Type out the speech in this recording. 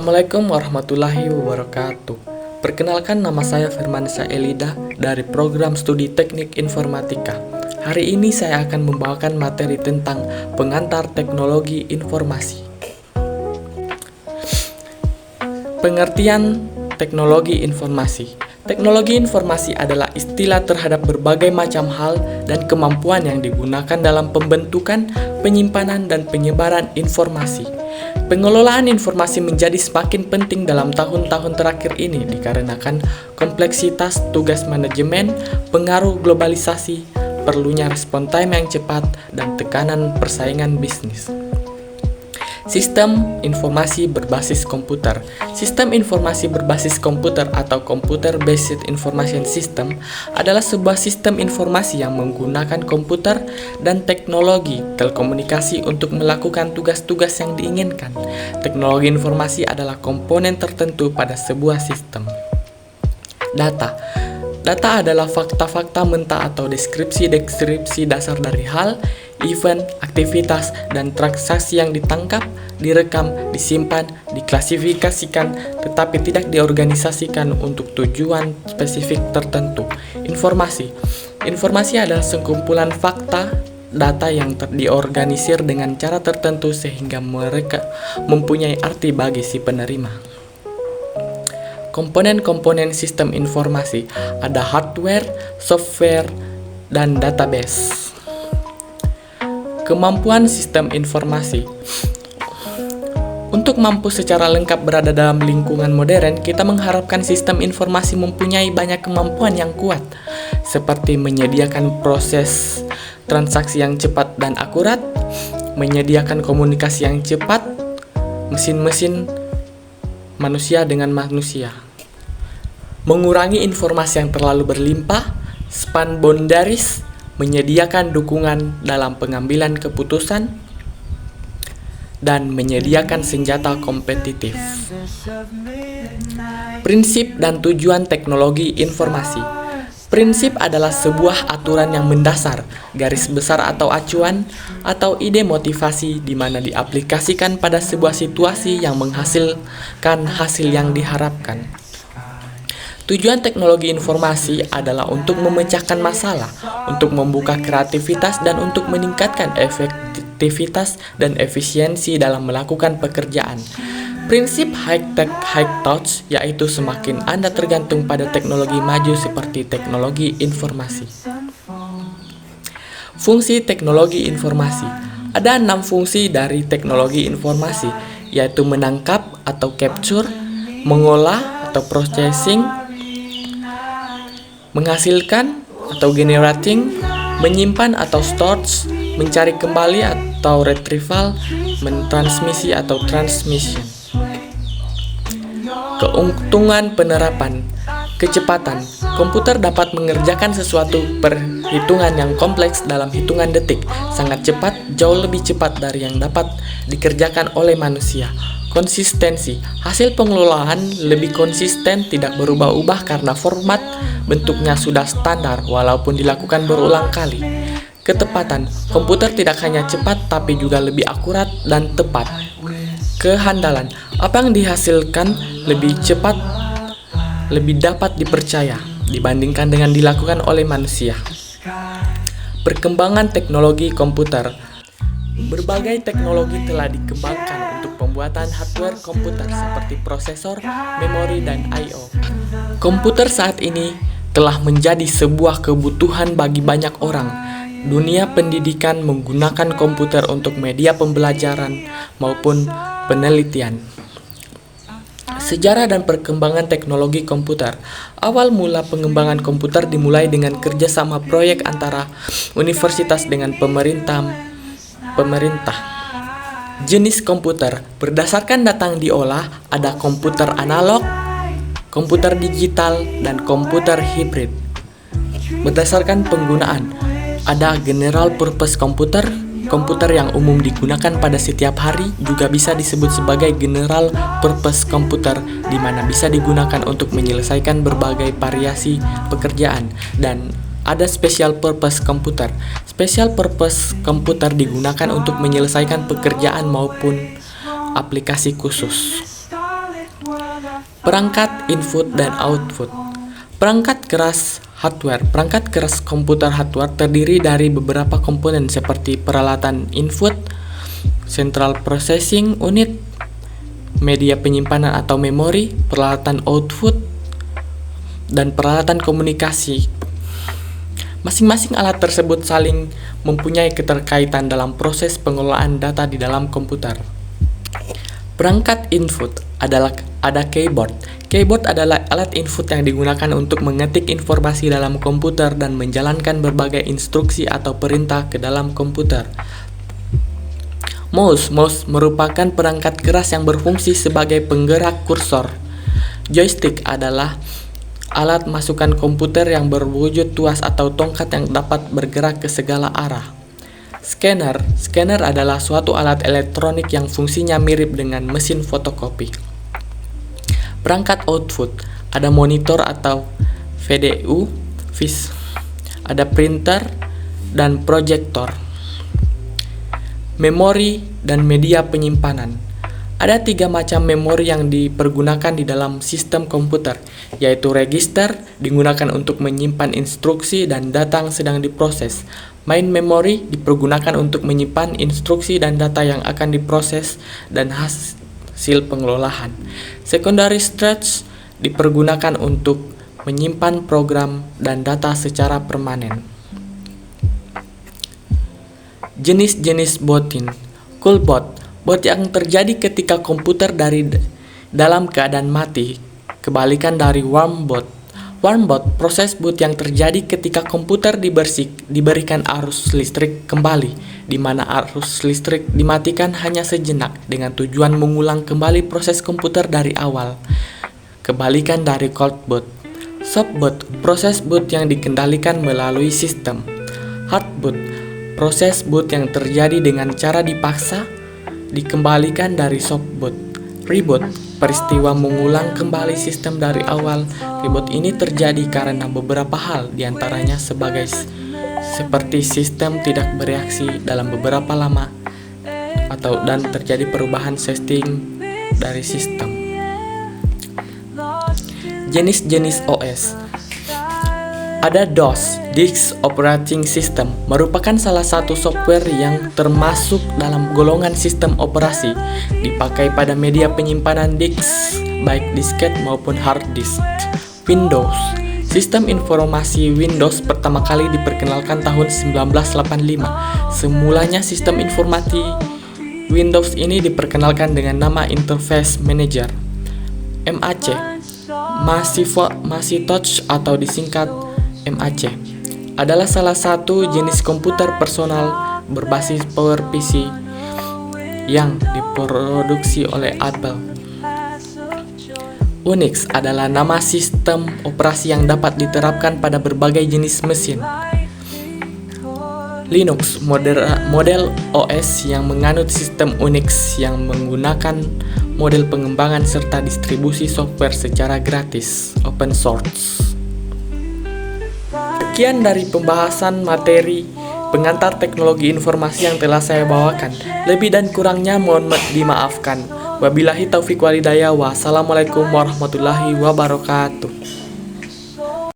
Assalamualaikum warahmatullahi wabarakatuh. Perkenalkan, nama saya Firmansyah Elida dari program studi Teknik Informatika. Hari ini saya akan membawakan materi tentang pengantar teknologi informasi. Pengertian teknologi informasi. Teknologi informasi adalah istilah terhadap berbagai macam hal dan kemampuan yang digunakan dalam pembentukan, penyimpanan, dan penyebaran informasi. Pengelolaan informasi menjadi semakin penting dalam tahun-tahun terakhir ini dikarenakan kompleksitas tugas manajemen, pengaruh globalisasi, perlunya respon time yang cepat, dan tekanan persaingan bisnis. Sistem informasi berbasis komputer. Sistem informasi berbasis komputer atau Computer Based Information System adalah sebuah sistem informasi yang menggunakan komputer dan teknologi telekomunikasi untuk melakukan tugas-tugas yang diinginkan. Teknologi informasi adalah komponen tertentu pada sebuah sistem. Data. Data adalah fakta-fakta mentah atau deskripsi-deskripsi dasar dari hal, event, aktivitas, dan transaksi yang ditangkap, direkam, disimpan, diklasifikasikan, tetapi tidak diorganisasikan untuk tujuan spesifik tertentu. Informasi. Informasi adalah sekumpulan fakta, data yang diorganisir dengan cara tertentu sehingga mereka mempunyai arti bagi si penerima. Komponen-komponen sistem informasi ada hardware, software, dan database. Kemampuan sistem informasi. Untuk mampu secara lengkap berada dalam lingkungan modern, kita mengharapkan sistem informasi mempunyai banyak kemampuan yang kuat, seperti menyediakan proses transaksi yang cepat dan akurat, menyediakan komunikasi yang cepat, mesin-mesin manusia dengan manusia, mengurangi informasi yang terlalu berlimpah, span boundaries, menyediakan dukungan dalam pengambilan keputusan, dan menyediakan senjata kompetitif. Prinsip dan tujuan teknologi informasi. Prinsip adalah sebuah aturan yang mendasar, garis besar atau acuan, atau ide motivasi di mana diaplikasikan pada sebuah situasi yang menghasilkan hasil yang diharapkan. Tujuan teknologi informasi adalah untuk memecahkan masalah, untuk membuka kreativitas, dan untuk meningkatkan efektivitas dan efisiensi dalam melakukan pekerjaan. Prinsip high-tech, high-touch, yaitu semakin Anda tergantung pada teknologi maju seperti teknologi informasi. Fungsi teknologi informasi. Ada 6 fungsi dari teknologi informasi, yaitu menangkap atau capture, mengolah atau processing, menghasilkan atau generating, menyimpan atau storage, mencari kembali atau retrieval, mentransmisi atau transmission. Keuntungan penerapan. Kecepatan. Komputer dapat mengerjakan sesuatu perhitungan yang kompleks dalam hitungan detik, sangat cepat, jauh lebih cepat dari yang dapat dikerjakan oleh manusia. Konsistensi. Hasil pengelolaan lebih konsisten, tidak berubah-ubah karena format bentuknya sudah standar walaupun dilakukan berulang kali. Ketepatan. Komputer tidak hanya cepat tapi juga lebih akurat dan tepat. Kehandalan. Apa yang dihasilkan lebih cepat, lebih dapat dipercaya dibandingkan dengan dilakukan oleh manusia. Perkembangan teknologi komputer. Berbagai teknologi telah dikembangkan untuk pembuatan hardware komputer seperti prosesor, memori, dan I/O. Komputer saat ini telah menjadi sebuah kebutuhan bagi banyak orang. Dunia pendidikan menggunakan komputer untuk media pembelajaran maupun penelitian. Sejarah dan perkembangan teknologi komputer. Awal mula pengembangan komputer dimulai dengan kerjasama proyek antara universitas dengan pemerintah. Jenis komputer. Berdasarkan data yang diolah, ada komputer analog, komputer digital, dan komputer hibrid. Berdasarkan penggunaan, ada general purpose komputer. Komputer yang umum digunakan pada setiap hari juga bisa disebut sebagai general purpose komputer, di mana bisa digunakan untuk menyelesaikan berbagai variasi pekerjaan. Dan ada special purpose komputer. Special purpose komputer digunakan untuk menyelesaikan pekerjaan maupun aplikasi khusus. Perangkat input dan output. Perangkat keras hardware. Perangkat keras komputer hardware terdiri dari beberapa komponen seperti peralatan input, central processing unit, media penyimpanan atau memori, peralatan output, dan peralatan komunikasi. Masing-masing alat tersebut saling mempunyai keterkaitan dalam proses pengelolaan data di dalam komputer. Perangkat input ada keyboard. Keyboard adalah alat input yang digunakan untuk mengetik informasi dalam komputer dan menjalankan berbagai instruksi atau perintah ke dalam komputer. Mouse merupakan perangkat keras yang berfungsi sebagai penggerak kursor. Joystick adalah alat masukan komputer yang berwujud tuas atau tongkat yang dapat bergerak ke segala arah. Scanner adalah suatu alat elektronik yang fungsinya mirip dengan mesin fotokopi. Perangkat output ada monitor atau VDU, ada printer dan proyektor. Memori dan media penyimpanan. Ada 3 macam memori yang dipergunakan di dalam sistem komputer, yaitu register digunakan untuk menyimpan instruksi dan data yang sedang diproses. Main memory dipergunakan untuk menyimpan instruksi dan data yang akan diproses dan hasil pengelolaan. Secondary storage dipergunakan untuk menyimpan program dan data secara permanen. Jenis-jenis booting. Cool boot yang terjadi ketika komputer dalam keadaan mati, kebalikan dari warm boot. Warm boot, proses boot yang terjadi ketika komputer diberikan arus listrik kembali, di mana arus listrik dimatikan hanya sejenak dengan tujuan mengulang kembali proses komputer dari awal. Kebalikan dari cold boot. Soft boot, proses boot yang dikendalikan melalui sistem. Hard boot, proses boot yang terjadi dengan cara dipaksa dikembalikan dari soft boot. Reboot, peristiwa mengulang kembali sistem dari awal. Reboot ini terjadi karena beberapa hal, diantaranya seperti sistem tidak bereaksi dalam beberapa lama dan terjadi perubahan setting dari sistem. Jenis-jenis OS. Ada DOS, Disk Operating System, merupakan salah satu software yang termasuk dalam golongan sistem operasi, dipakai pada media penyimpanan disk, baik disket maupun hard disk. Windows, sistem informasi Windows pertama kali diperkenalkan tahun 1985. Semulanya sistem informasi Windows ini diperkenalkan dengan nama Interface Manager. MAC, Macintosh atau disingkat MAC, adalah salah satu jenis komputer personal berbasis PowerPC yang diproduksi oleh Apple. Unix adalah nama sistem operasi yang dapat diterapkan pada berbagai jenis mesin. Linux, model OS yang menganut sistem Unix yang menggunakan model pengembangan serta distribusi software secara gratis, open source. Sekian dari pembahasan materi pengantar teknologi informasi yang telah saya bawakan. Lebih dan kurangnya mohon dimaafkan. Wabillahi taufiq walhidayah. Wassalamualaikum warahmatullahi wabarakatuh.